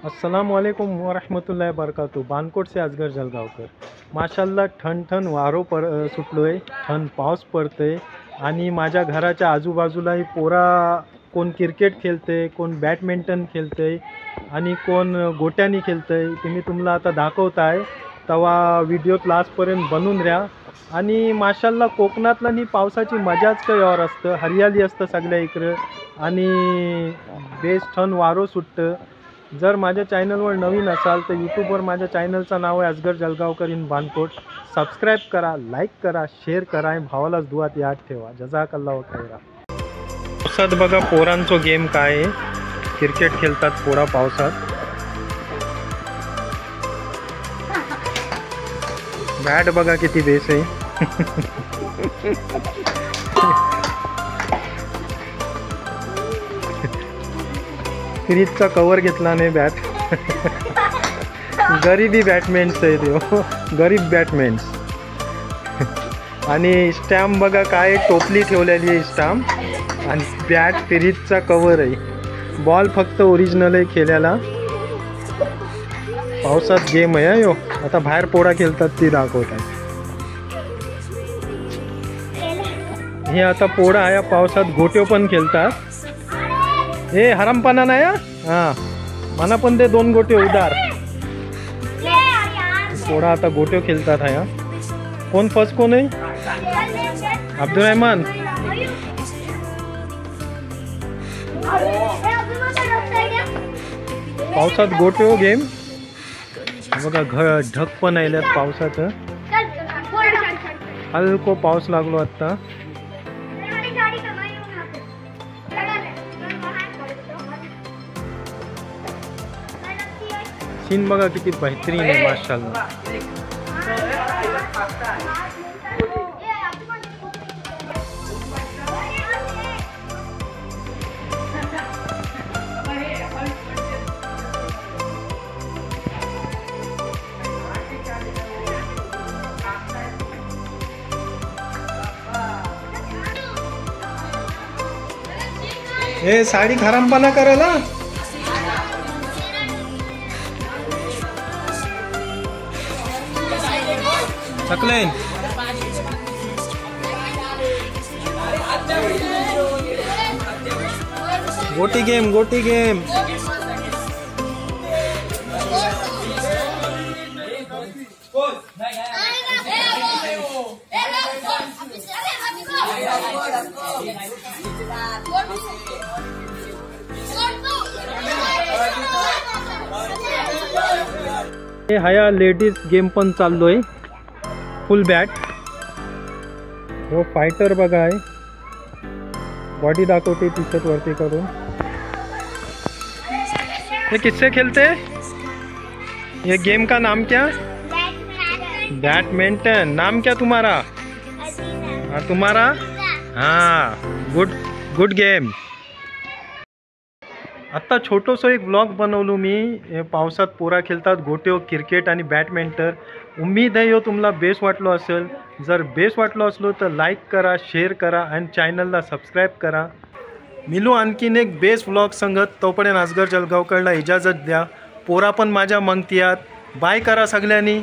अस्सलामुअलैकुम वरहमतुल्लाहि वबरकातुहू। बानकोट से असगर जलगावकर। माशाल्लाह ठण वारो सुटलोय, ठण पाऊस पडतोय आणि माझ्या घराच्या आजूबाजूलाही पोरा कोण क्रिकेट खेळतंय, कोण बॅडमिंटन खेळतंय आणि कोण गोट्यानी खेळतंय। तुम्ही तुम्हाला आता दाखवताय तवा व्हिडिओ लास्टपर्यंत बनून राहा। आणि माशाल्लाह कोकणातला ही पावसाची मजाच काही और असतं, हरियाली असतं सगळ्या इकडं आणि बेस्ट ठण वारो सुटतं। जर माझ्या चॅनलवर नवीन असाल तर यूट्यूबवर माझ्या चॅनलचं नाव आहे असगर जलगावकर इन बानकोट। सबस्क्राईब करा, लाईक करा, शेअर करा आणि भावालाच दुआत याद ठेवा। जजाकल्लाहु खैरा। पावसात बघा पोरांचो गेम काय आहे, क्रिकेट खेळतात पोरा पावसात। बॅट बघा किती बेस आहे। फ्रीजचा कवर घेतला नाही बॅट। गरीबी बॅटमॅन्स आहे ते, गरीब बॅटमॅन्स। आणि स्टॅम्प बघा काय टोपली ठेवलेली आहे स्टॅम्प आणि बॅट फ्रीजचा कवर आहे। बॉल फक्त ओरिजिनल आहे खेळायला। पावसात गेम आहे यो। आता बाहेर पोळा खेळतात ती दाखवतात। हे आता पोळा आहे पावसात गोट्यो पण खेळतात। हे हरामपणा नाही हा, मला पण ते 2 गोटे उधार। पोळा आता गोट्यो खेळतात हा। कोण फर्स्ट कोण आहे? अब्दुल रहमान। पावसात गोट्यो गेम बघा, ढग पण आल्यात पावसाचं। हलको पाऊस लागलो आता। सीन बघा किती बेहतरीन आहे माशाल्लाह। हे साडी खराबपणा करायला सकलेन। गोटी गेम, गोटी गेम। हे हाया लेडीज गेम पण चाललोय, फुल बॅट। हो फाइटर बघा आहे, बॉडी दाखवते टी शर्ट वरती करून। ये किससे खेलते? ये गेम का नाम क्या? बैडमिंटन। नाम क्या तुम्हारा? हाँ तुम्हारा? हाँ गुड गुड गेम। आत्ता छोटोसं एक ब्लॉग बनवलो मी। पावसात पोरा खेळतात गोट्यो, क्रिकेट आणि बॅडमिंटन। उम्मीद आहे तुम्हाला बेस्ट वाटलो असेल। जर बेस्ट वाटलो असलो तर लाईक करा, शेअर करा आणि चॅनलला सबस्क्राईब करा। मिलू आणखीन एक बेस्ट ब्लॉग संगत। तोपर्यंत असगर जलगावकरला इजाजत द्या। पोरा पण माझ्या मंगतीयात। बाय करा सगळ्यांनी।